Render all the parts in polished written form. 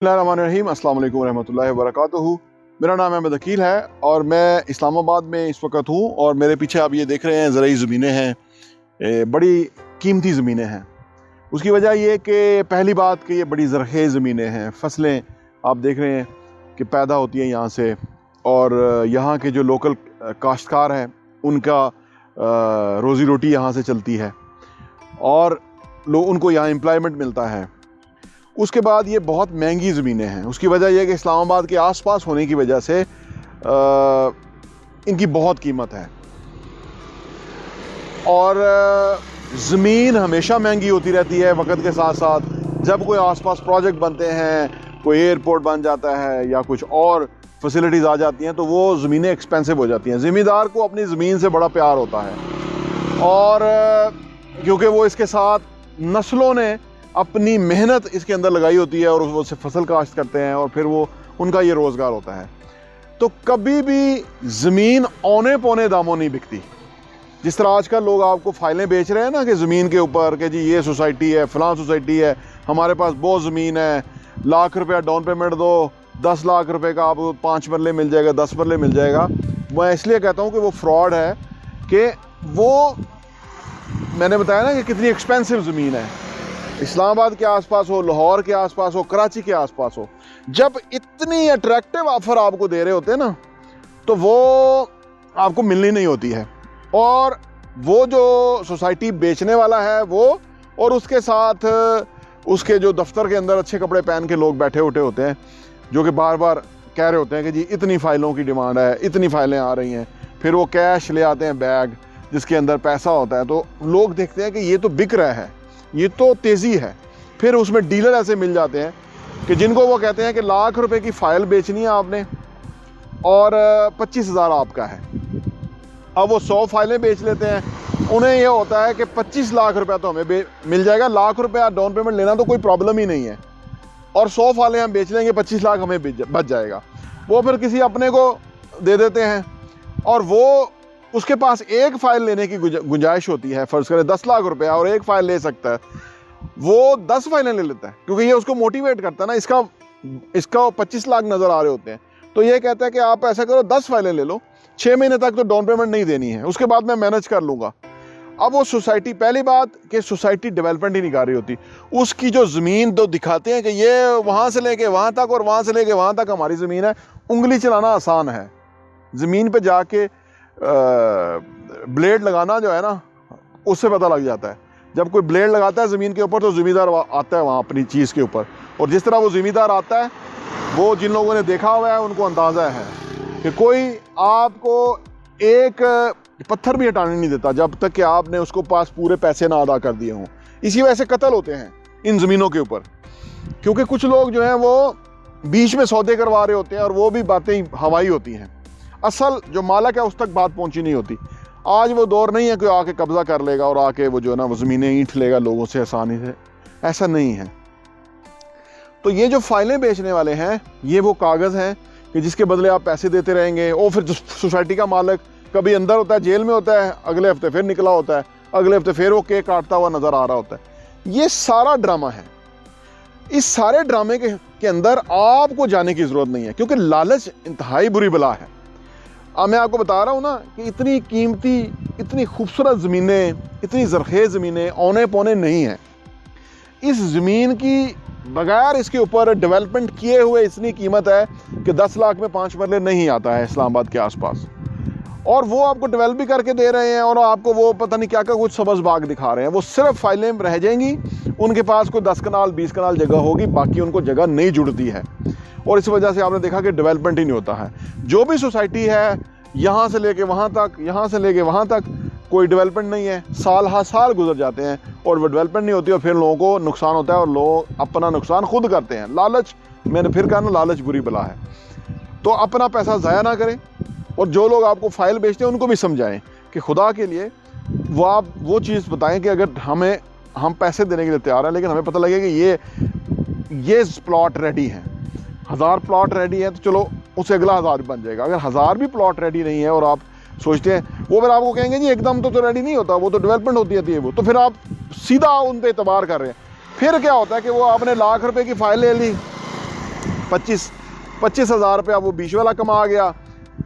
बिस्मिल्लाहिर्रहमानिर्रहीम, अस्सलाम वालेकुम रहमतुल्लाहि व बरकातुहू। मेरा नाम अहमद अकील है और मैं इस्लामाबाद में इस वक्त हूँ। और मेरे पीछे आप ये देख रहे हैं ज़रूरी ज़मीनें हैं, बड़ी कीमती ज़मीनें हैं। उसकी वजह ये कि पहली बात कि ये बड़ी ज़रख़ेज़ ज़मीनें हैं, फसलें आप देख रहे हैं कि पैदा होती हैं यहाँ से, और यहाँ के जो लोकल काश्तकार हैं उनका रोज़ी रोटी यहाँ से चलती है और उनको यहाँ एम्प्लॉयमेंट मिलता है। उसके बाद ये बहुत महंगी ज़मीनें हैं। उसकी वजह यह है कि इस्लामाबाद के आसपास होने की वजह से इनकी बहुत कीमत है। और ज़मीन हमेशा महंगी होती रहती है वक्त के साथ साथ। जब कोई आसपास प्रोजेक्ट बनते हैं, कोई एयरपोर्ट बन जाता है या कुछ और फैसिलिटीज़ आ जाती हैं, तो वो ज़मीनें एक्सपेंसिव हो जाती हैं। ज़मींदार को अपनी ज़मीन से बड़ा प्यार होता है और क्योंकि वो इसके साथ नस्लों ने अपनी मेहनत इसके अंदर लगाई होती है और वो से फसल काश्त करते हैं और फिर वो उनका ये रोज़गार होता है। तो कभी भी ज़मीन औने पौने दामों नहीं बिकती। जिस तरह आजकल लोग आपको फाइलें बेच रहे हैं ना कि ज़मीन के ऊपर कि जी ये सोसाइटी है, फ़लाँ सोसाइटी है, हमारे पास बहुत ज़मीन है, लाख रुपया डाउन पेमेंट दो, 10 लाख रुपए का आपको 5 मरले मिल जाएगा, 10 मरले मिल जाएगा। मैं इसलिए कहता हूँ कि वो फ्रॉड है कि वो मैंने बताया ना कि कितनी एक्सपेंसिव ज़मीन है। इस्लामाबाद के आसपास हो, लाहौर के आसपास हो, कराची के आसपास हो, जब इतनी अट्रैक्टिव ऑफ़र आपको दे रहे होते हैं ना, तो वो आपको मिलनी नहीं होती है। और वो जो सोसाइटी बेचने वाला है वो, और उसके साथ उसके जो दफ्तर के अंदर अच्छे कपड़े पहन के लोग बैठे उठे होते हैं जो कि बार बार कह रहे होते हैं कि जी इतनी फ़ाइलों की डिमांड है, इतनी फ़ाइलें आ रही हैं। फिर वो कैश ले आते हैं, बैग जिसके अंदर पैसा होता है, तो लोग देखते हैं कि ये तो बिक रहा है, ये तो तेज़ी है। फिर उसमें डीलर ऐसे मिल जाते हैं कि जिनको वो कहते हैं कि लाख रुपए की फ़ाइल बेचनी है आपने और 25,000 आपका है। अब वो 100 फाइलें बेच लेते हैं। उन्हें ये होता है कि 25 लाख रुपया तो हमें मिल जाएगा, लाख रुपया डाउन पेमेंट लेना तो कोई प्रॉब्लम ही नहीं है, और 100 फाइलें हम बेच लेंगे, 25 लाख हमें बच जाएगा। वो फिर किसी अपने को दे देते हैं और वो उसके पास एक फ़ाइल लेने की गुंजाइश होती है, फ़र्ज़ करें 10 लाख रुपया और एक फ़ाइल ले सकता है, वो 10 फाइलें ले लेता है क्योंकि ये उसको मोटिवेट करता है ना। इसका 25 लाख नज़र आ रहे होते हैं, तो ये कहता है कि आप ऐसा करो 10 फाइलें ले लो, 6 महीने तक तो डाउन पेमेंट नहीं देनी है, उसके बाद मैं मैनेज कर लूँगा। अब वो सोसाइटी, पहली बात कि सोसाइटी डेवलपमेंट ही नहीं कर रही होती। उसकी जो ज़मीन तो दिखाते हैं कि ये वहाँ से लेके वहाँ तक और वहाँ से लेके वहाँ तक हमारी ज़मीन है। उंगली चलाना आसान है, ज़मीन पे जाके ब्लेड लगाना जो है ना, उससे पता लग जाता है। जब कोई ब्लेड लगाता है ज़मीन के ऊपर तो ज़मींदार आता है वहाँ अपनी चीज़ के ऊपर, और जिस तरह वो ज़मींदार आता है, वो जिन लोगों ने देखा हुआ है उनको अंदाज़ा है कि कोई आपको एक पत्थर भी हटाने नहीं देता जब तक कि आपने उसको पास पूरे पैसे ना अदा कर दिए हों। इसी वजह से कत्ल होते हैं इन ज़मीनों के ऊपर, क्योंकि कुछ लोग जो हैं वो बीच में सौदे करवा रहे होते हैं और वो भी बातें हवाई होती हैं। असल जो मालक है उस तक बात पहुंची नहीं होती। आज वो दौर नहीं है कि आके कब्ज़ा कर लेगा और आके वो जो है ना वो ज़मीनें ईंट लेगा लोगों से आसानी से, ऐसा नहीं है। तो ये जो फाइलें बेचने वाले हैं, ये वो कागज़ हैं कि जिसके बदले आप पैसे देते रहेंगे। और फिर सोसाइटी का मालिक कभी अंदर होता है, जेल में होता है, अगले हफ्ते फिर निकला होता है, अगले हफ्ते फिर वो केक काटता हुआ नज़र आ रहा होता है। ये सारा ड्रामा है। इस सारे ड्रामे के अंदर आपको जाने की ज़रूरत नहीं है, क्योंकि लालच इंतहाई बुरी बला है। अब मैं आपको बता रहा हूँ ना कि इतनी कीमती, इतनी खूबसूरत ज़मीनें, इतनी ज़रख़ेज़ ज़मीनें औने पौने नहीं हैं। इस ज़मीन की बगैर इसके ऊपर डेवलपमेंट किए हुए इतनी कीमत है कि 10 लाख में 5 मरले नहीं आता है इस्लामाबाद के आसपास, और वो आपको डेवलप भी करके दे रहे हैं और आपको वो पता नहीं क्या क्या कुछ सब्ज़ बाग दिखा रहे हैं। वो सिर्फ फाइलें रह जाएंगी, उनके पास कोई 10 कनाल 20 कनाल जगह होगी, बाकी उनको जगह नहीं जुड़ती है, और इस वजह से आपने देखा कि डेवलपमेंट ही नहीं होता है। जो भी सोसाइटी है, यहाँ से लेके वहाँ तक, यहाँ से लेके वहाँ तक कोई डेवलपमेंट नहीं है। साल हर साल गुजर जाते हैं और वो डेवलपमेंट नहीं होती, और फिर लोगों को नुकसान होता है और लोग अपना नुकसान खुद करते हैं। लालच, मैंने फिर कहा ना, लालच बुरी बला है। तो अपना पैसा ज़ाया ना करें, और जो लोग आपको फ़ाइल बेचते हैं उनको भी समझाएं कि खुदा के लिए वो आप वो चीज़ बताएं कि अगर हम पैसे देने के लिए तैयार हैं, लेकिन हमें पता लगे कि ये प्लॉट रेडी है, 1000 प्लॉट रेडी है, तो चलो उससे अगला 1000 बन जाएगा। अगर 1000 भी प्लॉट रेडी नहीं है और आप सोचते हैं, वो फिर आपको कहेंगे जी एकदम तो रेडी नहीं होता, वो तो डेवलपमेंट होती है वो, तो फिर आप सीधा उन पर एतबार कर रहे हैं। फिर क्या होता है कि वो आपने लाख रुपए की फ़ाइल ले ली 25,000 रुपया वो बीच वाला कमा गया,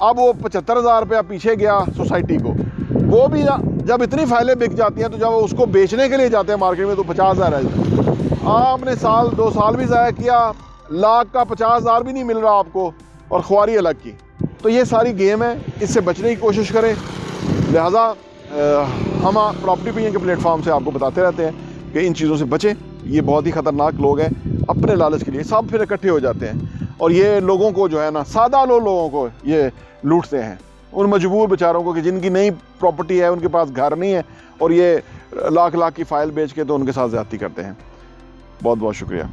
अब वो 75,000 रुपया पीछे गया सोसाइटी को। वो भी जब इतनी फाइलें बिक जाती हैं तो जब उसको बेचने के लिए जाते हैं मार्केट में तो 50,000 है। आपने साल 2 साल भी ज़ाया किया, लाख का 50,000 भी नहीं मिल रहा आपको, और खुआरी अलग की। तो ये सारी गेम है, इससे बचने की कोशिश करें। लिहाजा हम प्रॉपर्टी पे के प्लेटफॉर्म से आपको बताते रहते हैं कि इन चीज़ों से बचें। ये बहुत ही ख़तरनाक लोग हैं, अपने लालच के लिए सब फिर इकट्ठे हो जाते हैं और ये लोगों को जो है ना, सादा लोगों को ये लूटते हैं, उन मजबूर बेचारों को कि जिनकी नई प्रॉपर्टी है, उनके पास घर नहीं है, और ये लाख लाख की फ़ाइल बेच के तो उनके साथ ज़्यादती करते हैं। बहुत बहुत शुक्रिया।